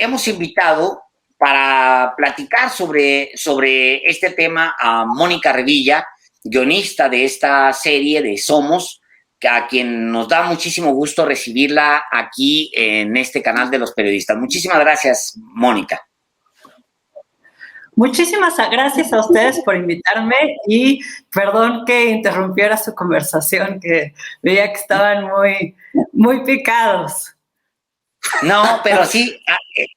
hemos invitado para platicar sobre este tema a Mónica Revilla, guionista de esta serie de Somos, a quien nos da muchísimo gusto recibirla aquí en este canal de los periodistas. Muchísimas gracias, Mónica. Muchísimas gracias a ustedes por invitarme y perdón que interrumpiera su conversación, que veía que estaban muy picados. No, pero sí,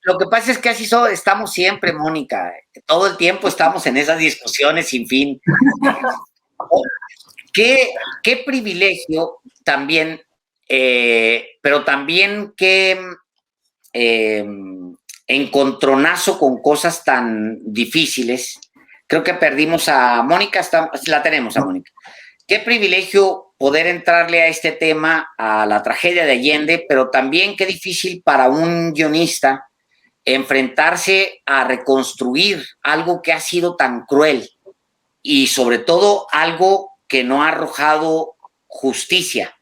lo que pasa es que así estamos siempre, Mónica. Todo el tiempo estamos en esas discusiones sin fin. Qué privilegio también, pero también qué encontronazo con cosas tan difíciles. Creo que perdimos a Mónica, la tenemos a Mónica. Qué privilegio poder entrarle a este tema, a la tragedia de Allende, pero también qué difícil para un guionista enfrentarse a reconstruir algo que ha sido tan cruel y sobre todo algo que no ha arrojado justicia.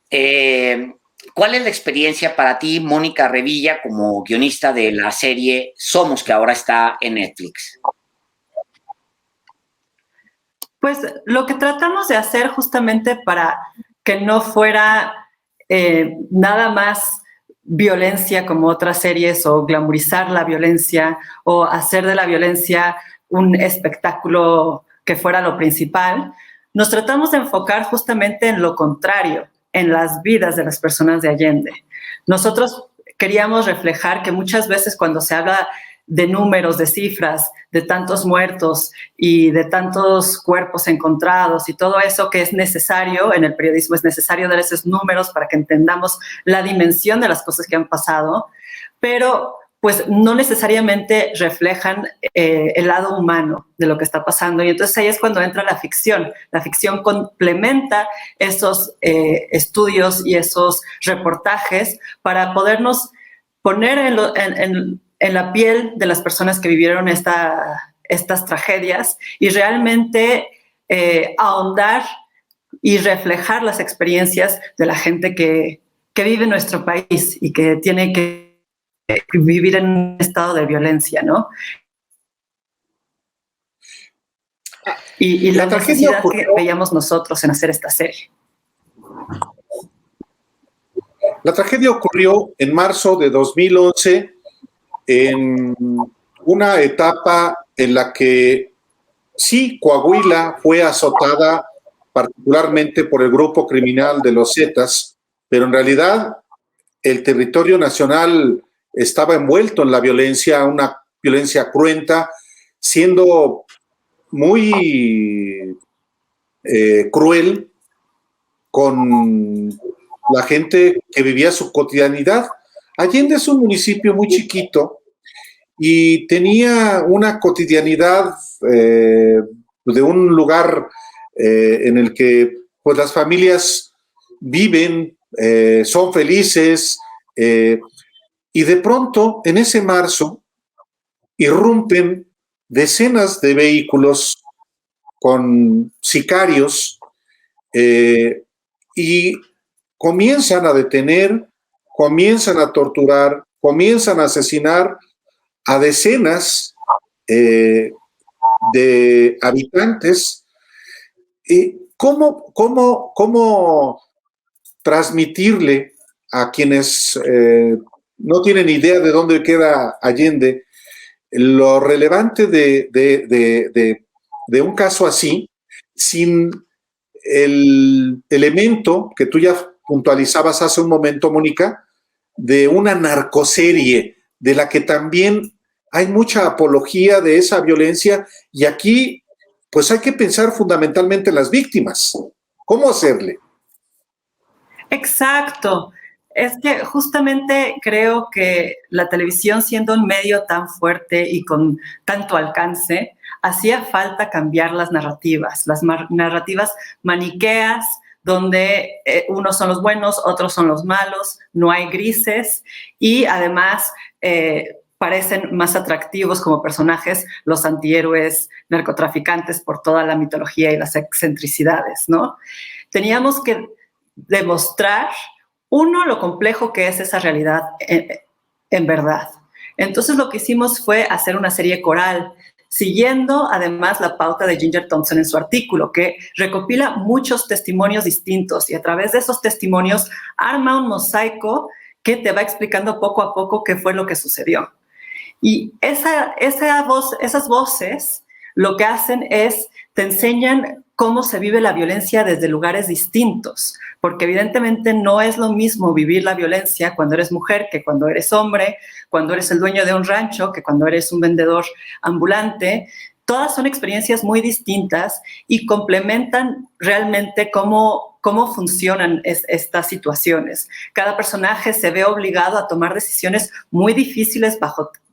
¿Cuál es la experiencia para ti, Mónica Revilla, como guionista de la serie Somos, que ahora está en Netflix? Pues lo que tratamos de hacer justamente para que no fuera nada más violencia como otras series o glamorizar la violencia o hacer de la violencia un espectáculo que fuera lo principal, nos tratamos de enfocar justamente en lo contrario, en las vidas de las personas de Allende. Nosotros queríamos reflejar que muchas veces cuando se habla de números, de cifras, de tantos muertos y de tantos cuerpos encontrados y todo eso que es necesario, en el periodismo es necesario dar esos números para que entendamos la dimensión de las cosas que han pasado, pero pues no necesariamente reflejan el lado humano de lo que está pasando. Y entonces ahí es cuando entra la ficción. La ficción complementa esos estudios y esos reportajes para podernos poner en la piel de las personas que vivieron estas tragedias y realmente ahondar y reflejar las experiencias de la gente que vive en nuestro país y que tiene que vivir en un estado de violencia, ¿no? Y la necesidad que veíamos nosotros en hacer esta serie. La tragedia ocurrió en marzo de 2011 en una etapa en la que sí, Coahuila fue azotada particularmente por el grupo criminal de los Zetas, pero en realidad el territorio nacional estaba envuelto en la violencia, una violencia cruenta, siendo muy cruel con la gente que vivía su cotidianidad. Allende es un municipio muy chiquito y tenía una cotidianidad de un lugar en el que pues, las familias viven, son felices, y de pronto en ese marzo irrumpen decenas de vehículos con sicarios y comienzan a detener, comienzan a torturar, comienzan a asesinar a decenas de habitantes. ¿Cómo transmitirle a quienes no tienen idea de dónde queda Allende lo relevante de un caso así, sin el elemento que tú ya puntualizabas hace un momento, Mónica, de una narcoserie, de la que también hay mucha apología de esa violencia, y aquí pues hay que pensar fundamentalmente en las víctimas. ¿Cómo hacerle? Exacto. Es que justamente creo que la televisión, siendo un medio tan fuerte y con tanto alcance, hacía falta cambiar las narrativas maniqueas, donde unos son los buenos, otros son los malos, no hay grises y además parecen más atractivos como personajes los antihéroes narcotraficantes por toda la mitología y las excentricidades, ¿no? Teníamos que demostrar, uno, lo complejo que es esa realidad en verdad. Entonces lo que hicimos fue hacer una serie coral, siguiendo además la pauta de Ginger Thompson en su artículo, que recopila muchos testimonios distintos y a través de esos testimonios arma un mosaico que te va explicando poco a poco qué fue lo que sucedió. Y esas voces lo que hacen es, te enseñan cómo se vive la violencia desde lugares distintos, porque evidentemente no es lo mismo vivir la violencia cuando eres mujer que cuando eres hombre, cuando eres el dueño de un rancho que cuando eres un vendedor ambulante. Todas son experiencias muy distintas y complementan realmente cómo funcionan estas situaciones. Cada personaje se ve obligado a tomar decisiones muy difíciles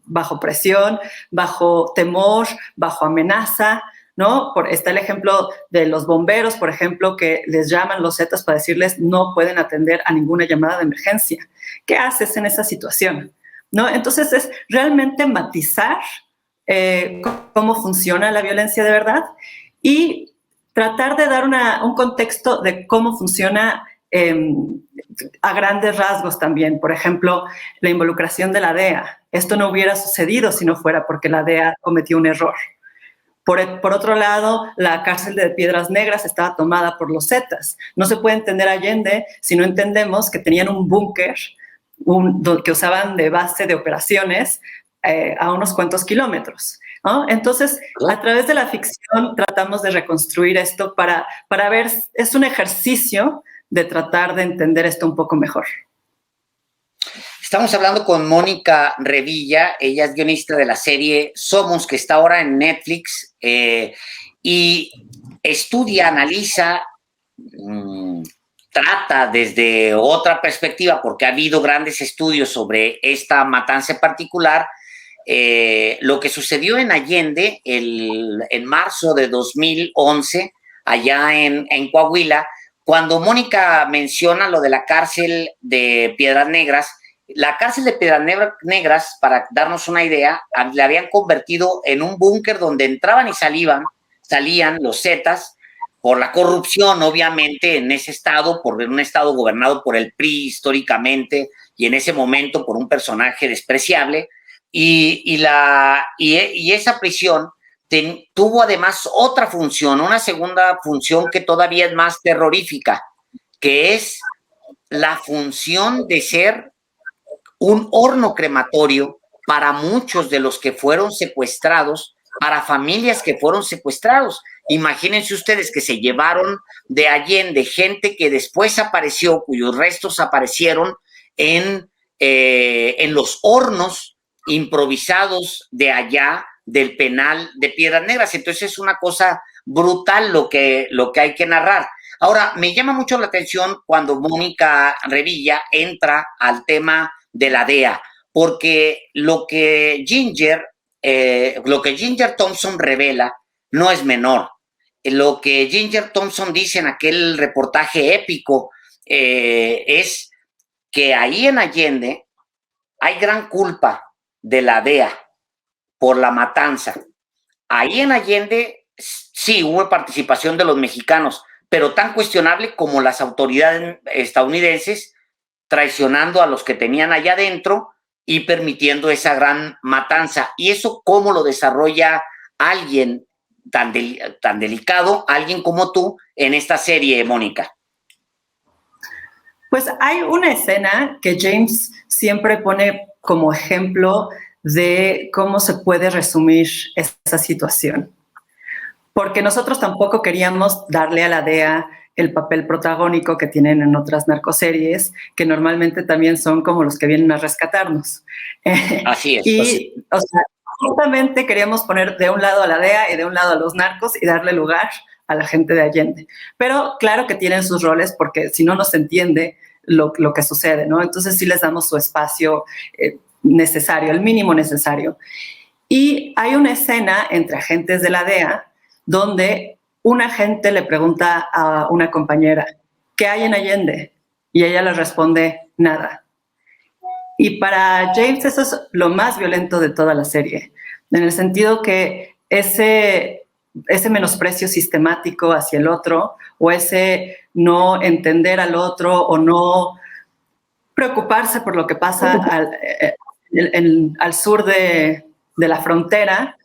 bajo presión, bajo temor, bajo amenaza, ¿no? Está el ejemplo de los bomberos, por ejemplo, que les llaman los Zetas para decirles no pueden atender a ninguna llamada de emergencia. ¿Qué haces en esa situación? ¿No? Entonces es realmente matizar cómo funciona la violencia de verdad y tratar de dar un contexto de cómo funciona a grandes rasgos también. Por ejemplo, la involucración de la DEA. Esto no hubiera sucedido si no fuera porque la DEA cometió un error. Por otro lado, la cárcel de Piedras Negras estaba tomada por los Zetas. No se puede entender Allende si no entendemos que tenían un búnker que usaban de base de operaciones a unos cuantos kilómetros, ¿no? Entonces, a través de la ficción tratamos de reconstruir esto para ver, es un ejercicio de tratar de entender esto un poco mejor. Estamos hablando con Mónica Revilla, ella es guionista de la serie Somos, que está ahora en Netflix, y estudia, analiza, trata desde otra perspectiva, porque ha habido grandes estudios sobre esta matanza en particular, lo que sucedió en Allende en marzo de 2011, allá en Coahuila. Cuando Mónica menciona lo de la cárcel de Piedras Negras, la cárcel de Piedras Negras, para darnos una idea, la habían convertido en un búnker donde entraban y salían los Zetas por la corrupción, obviamente, en ese estado, por un estado gobernado por el PRI históricamente, y en ese momento por un personaje despreciable, y esa prisión tuvo además otra función, una segunda función que todavía es más terrorífica, que es la función de ser un horno crematorio para muchos de los que fueron secuestrados, para familias que fueron secuestrados. Imagínense ustedes que se llevaron de Allende gente que después apareció, cuyos restos aparecieron en los hornos improvisados de allá del penal de Piedras Negras. Entonces es una cosa brutal lo que hay que narrar. Ahora, me llama mucho la atención cuando Mónica Revilla entra al tema de la DEA, porque lo que Ginger Thompson revela no es menor. Lo que Ginger Thompson dice en aquel reportaje épico es que ahí en Allende hay gran culpa de la DEA por la matanza. Ahí en Allende sí hubo participación de los mexicanos, pero tan cuestionable como las autoridades estadounidenses traicionando a los que tenían allá adentro y permitiendo esa gran matanza. ¿Y eso cómo lo desarrolla alguien tan delicado, alguien como tú, en esta serie, Mónica? Pues hay una escena que James siempre pone como ejemplo de cómo se puede resumir esa situación. Porque nosotros tampoco queríamos darle a la DEA el papel protagónico que tienen en otras narcoseries, que normalmente también son como los que vienen a rescatarnos. Así es. Y, o sea, justamente queríamos poner de un lado a la DEA y de un lado a los narcos y darle lugar a la gente de Allende. Pero claro que tienen sus roles porque si no, no se entiende lo que sucede, ¿no? Entonces sí les damos su espacio necesario, el mínimo necesario. Y hay una escena entre agentes de la DEA donde un agente le pregunta a una compañera, ¿qué hay en Allende? Y ella le responde, nada. Y para James eso es lo más violento de toda la serie, en el sentido que ese menosprecio sistemático hacia el otro, o ese no entender al otro, o no preocuparse por lo que pasa al sur de la frontera,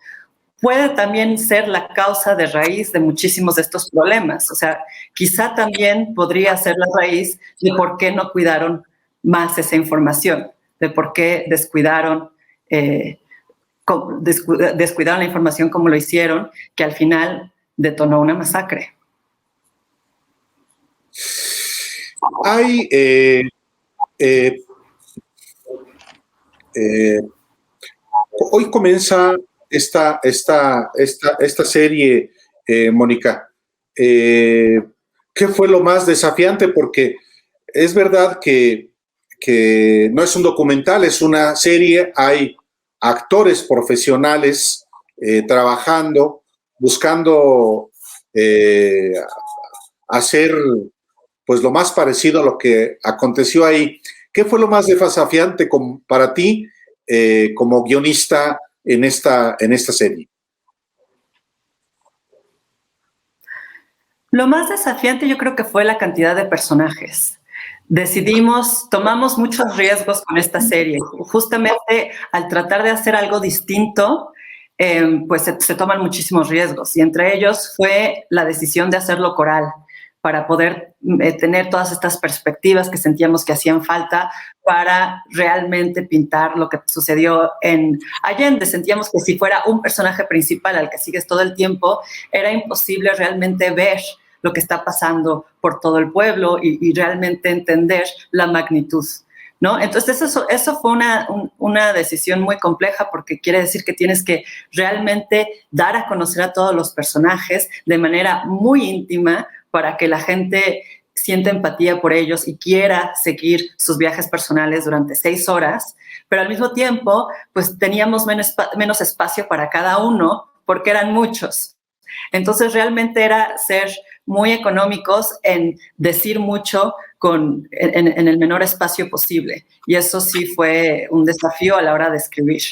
puede también ser la causa de raíz de muchísimos de estos problemas. O sea, quizá también podría ser la raíz de por qué no cuidaron más esa información, de por qué descuidaron la información como lo hicieron, que al final detonó una masacre. Hay hoy comienza esta serie, Mónica. ¿Qué fue lo más desafiante? Porque es verdad que no es un documental, es una serie. Hay actores profesionales trabajando, buscando hacer pues lo más parecido a lo que aconteció ahí. ¿Qué fue lo más desafiante para ti como guionista en esta serie? Lo más desafiante yo creo que fue la cantidad de personajes. Tomamos muchos riesgos con esta serie. Justamente al tratar de hacer algo distinto, pues se toman muchísimos riesgos. Y entre ellos fue la decisión de hacerlo coral, para poder tener todas estas perspectivas que sentíamos que hacían falta para realmente pintar lo que sucedió en Allende. Sentíamos que si fuera un personaje principal al que sigues todo el tiempo, era imposible realmente ver lo que está pasando por todo el pueblo y realmente entender la magnitud, ¿no? Entonces eso fue una decisión muy compleja, porque quiere decir que tienes que realmente dar a conocer a todos los personajes de manera muy íntima para que la gente sienta empatía por ellos y quiera seguir sus viajes personales durante 6 horas, pero al mismo tiempo pues teníamos menos espacio para cada uno porque eran muchos. Entonces realmente era ser muy económicos en decir mucho en el menor espacio posible. Y eso sí fue un desafío a la hora de escribir.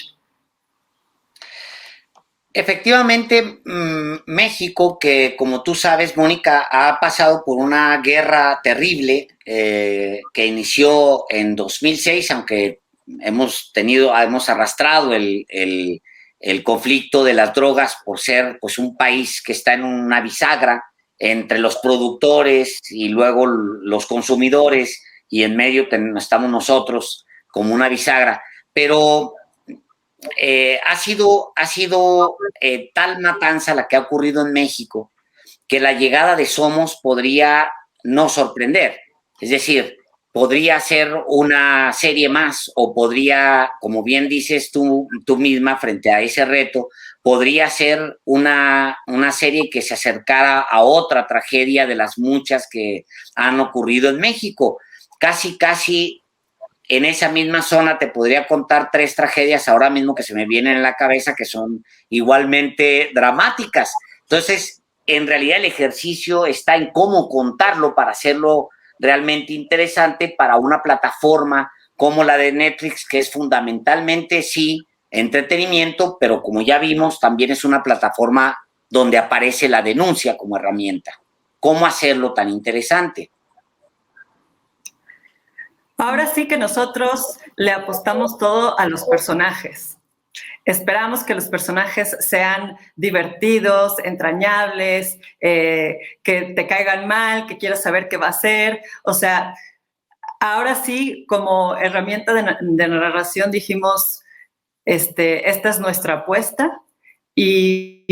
Efectivamente, México, que como tú sabes, Mónica, ha pasado por una guerra terrible que inició en 2006, aunque hemos arrastrado el conflicto de las drogas por ser pues un país que está en una bisagra entre los productores y luego los consumidores, y en medio estamos nosotros como una bisagra. Pero ha sido tal matanza la que ha ocurrido en México que la llegada de Somos podría no sorprender. Es decir, podría ser una serie más, o podría, como bien dices tú misma frente a ese reto, podría ser una serie que se acercara a otra tragedia de las muchas que han ocurrido en México. Casi en esa misma zona te podría contar 3 tragedias ahora mismo que se me vienen en la cabeza, que son igualmente dramáticas. Entonces, en realidad el ejercicio está en cómo contarlo para hacerlo realmente interesante para una plataforma como la de Netflix, que es fundamentalmente, sí, entretenimiento, pero como ya vimos, también es una plataforma donde aparece la denuncia como herramienta. ¿Cómo hacerlo tan interesante? Ahora sí que nosotros le apostamos todo a los personajes. Esperamos que los personajes sean divertidos, entrañables, que te caigan mal, que quieras saber qué va a hacer. O sea, ahora sí, como herramienta de narración dijimos, esta es nuestra apuesta, y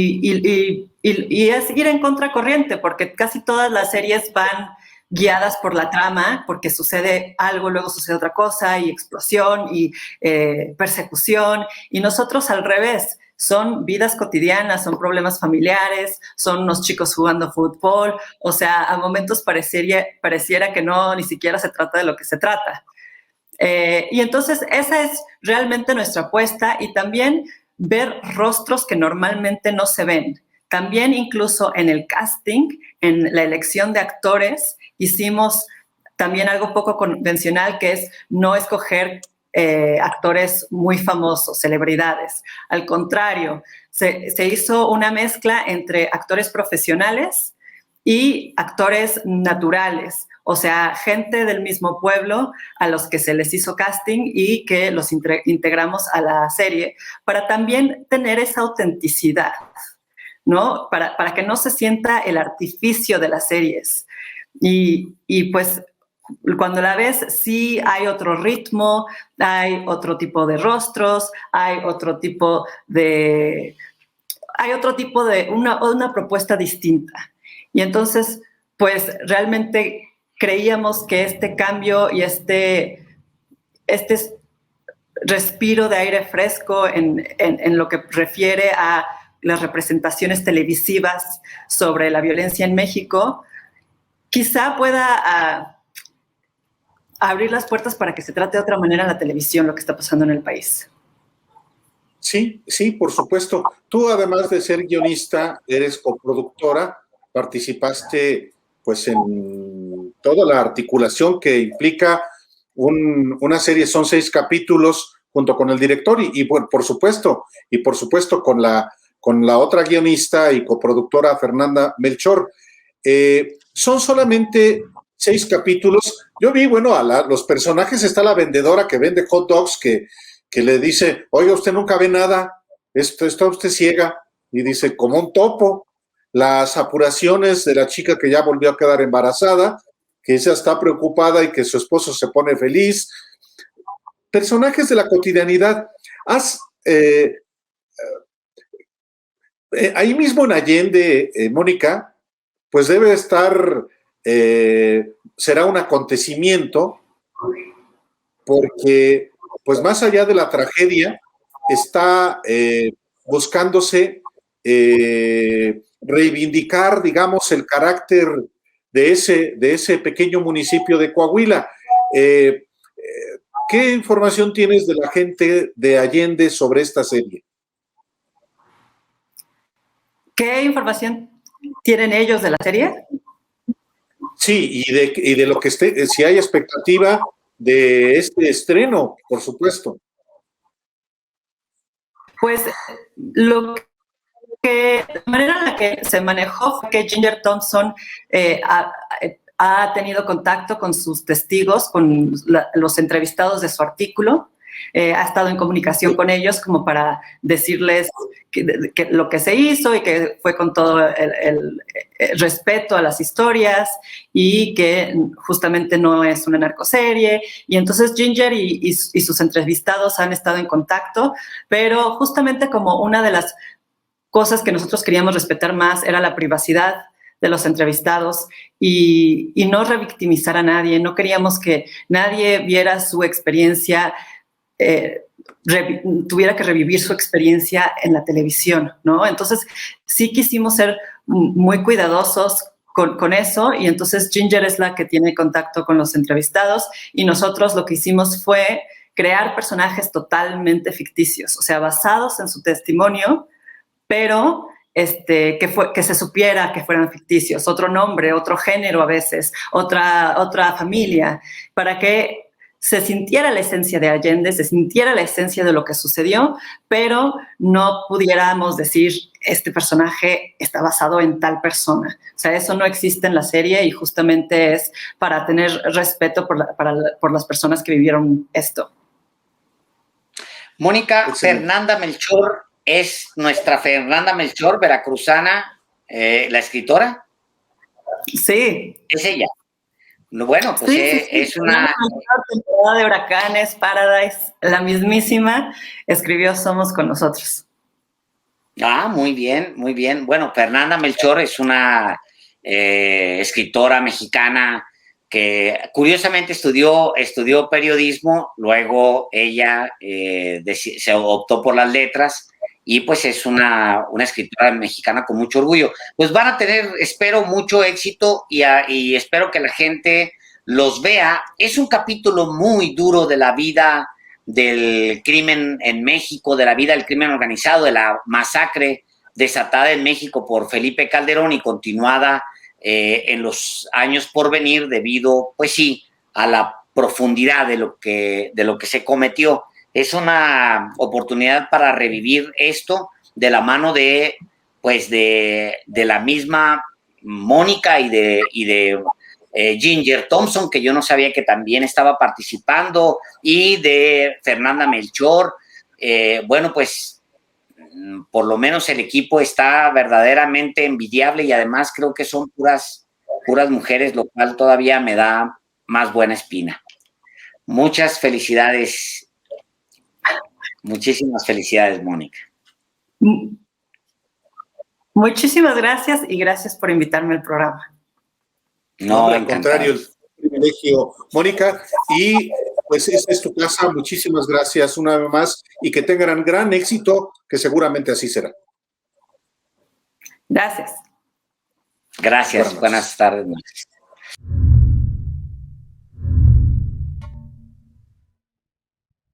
es ir en contracorriente, porque casi todas las series van guiadas por la trama, porque sucede algo, luego sucede otra cosa, y explosión, y persecución, y nosotros al revés. Son vidas cotidianas, son problemas familiares, son unos chicos jugando fútbol. O sea, a momentos pareciera que no, ni siquiera se trata de lo que se trata. Y entonces esa es realmente nuestra apuesta, y también ver rostros que normalmente no se ven. También incluso en el casting, en la elección de actores, hicimos también algo poco convencional, que es no escoger actores muy famosos, celebridades. Al contrario, se hizo una mezcla entre actores profesionales y actores naturales. O sea, gente del mismo pueblo a los que se les hizo casting y que los integramos a la serie para también tener esa autenticidad, ¿no? Para que no se sienta el artificio de las series. Y pues cuando la ves, sí hay otro ritmo, hay otro tipo de rostros, hay otro tipo de una propuesta distinta. Y entonces, pues realmente creíamos que este cambio y este respiro de aire fresco en lo que refiere a las representaciones televisivas sobre la violencia en México, quizá pueda abrir las puertas para que se trate de otra manera en la televisión lo que está pasando en el país. Sí, sí, por supuesto. Tú, además de ser guionista, eres coproductora, participaste pues en toda la articulación que implica una serie, son 6 capítulos junto con el director y por supuesto con la otra guionista y coproductora Fernanda Melchor. Son solamente 6 capítulos. Yo vi, bueno, los personajes, está la vendedora que vende hot dogs que le dice, oiga, usted nunca ve nada, está usted ciega, y dice, como un topo. Las apuraciones de la chica que ya volvió a quedar embarazada, que ella está preocupada y que su esposo se pone feliz. Personajes de la cotidianidad. Ahí mismo en Allende, Mónica, pues debe estar, será un acontecimiento, porque pues más allá de la tragedia, está buscándose reivindicar, digamos, el carácter de ese pequeño municipio de Coahuila. ¿Qué información tienes de la gente de Allende sobre esta serie? ¿Qué información tienen ellos de la serie? Sí, y de lo que esté, si hay expectativa de este estreno, por supuesto. Pues la manera en la que se manejó fue que Ginger Thompson ha tenido contacto con sus testigos, con los entrevistados de su artículo, ha estado en comunicación con ellos como para decirles que lo que se hizo y que fue con todo el respeto a las historias y que justamente no es una narcoserie. Y entonces Ginger y sus entrevistados han estado en contacto, pero justamente como una de las cosas que nosotros queríamos respetar más era la privacidad de los entrevistados y no revictimizar a nadie. No queríamos que nadie viera su experiencia, tuviera que revivir su experiencia en la televisión, ¿no? Entonces sí quisimos ser muy cuidadosos con eso, y entonces Ginger es la que tiene contacto con los entrevistados y nosotros lo que hicimos fue crear personajes totalmente ficticios, o sea, basados en su testimonio, pero que se supiera que fueran ficticios, otro nombre, otro género a veces, otra familia, para que se sintiera la esencia de Allende, se sintiera la esencia de lo que sucedió, pero no pudiéramos decir, este personaje está basado en tal persona. O sea, eso no existe en la serie y justamente es para tener respeto por las personas que vivieron esto. Mónica, Fernanda Melchor es nuestra Fernanda Melchor, veracruzana, la escritora. Sí. Es ella. Bueno, pues sí. Es una temporada de Huracanes, Paradise, la mismísima, escribió Somos con nosotros. Ah, muy bien, muy bien. Bueno, Fernanda Melchor es una escritora mexicana que curiosamente estudió periodismo, luego ella se optó por las letras y pues es una escritora mexicana con mucho orgullo. Pues van a tener, espero, mucho éxito y espero que la gente los vea. Es un capítulo muy duro de la vida del crimen en México, de la vida del crimen organizado, de la masacre desatada en México por Felipe Calderón y continuada en los años por venir debido, pues sí, a la profundidad de lo que se cometió. Es una oportunidad para revivir esto de la mano de la misma Mónica y de Ginger Thompson, que yo no sabía que también estaba participando, y de Fernanda Melchor. Bueno, pues por lo menos el equipo está verdaderamente envidiable y además creo que son puras mujeres, lo cual todavía me da más buena espina. Muchas felicidades. Muchísimas felicidades, Mónica. Muchísimas gracias y gracias por invitarme al programa. No, al contrario, el privilegio, Mónica, y pues esta es tu casa, muchísimas gracias una vez más y que tengan gran éxito, que seguramente así será. Gracias. Gracias, buenas tardes.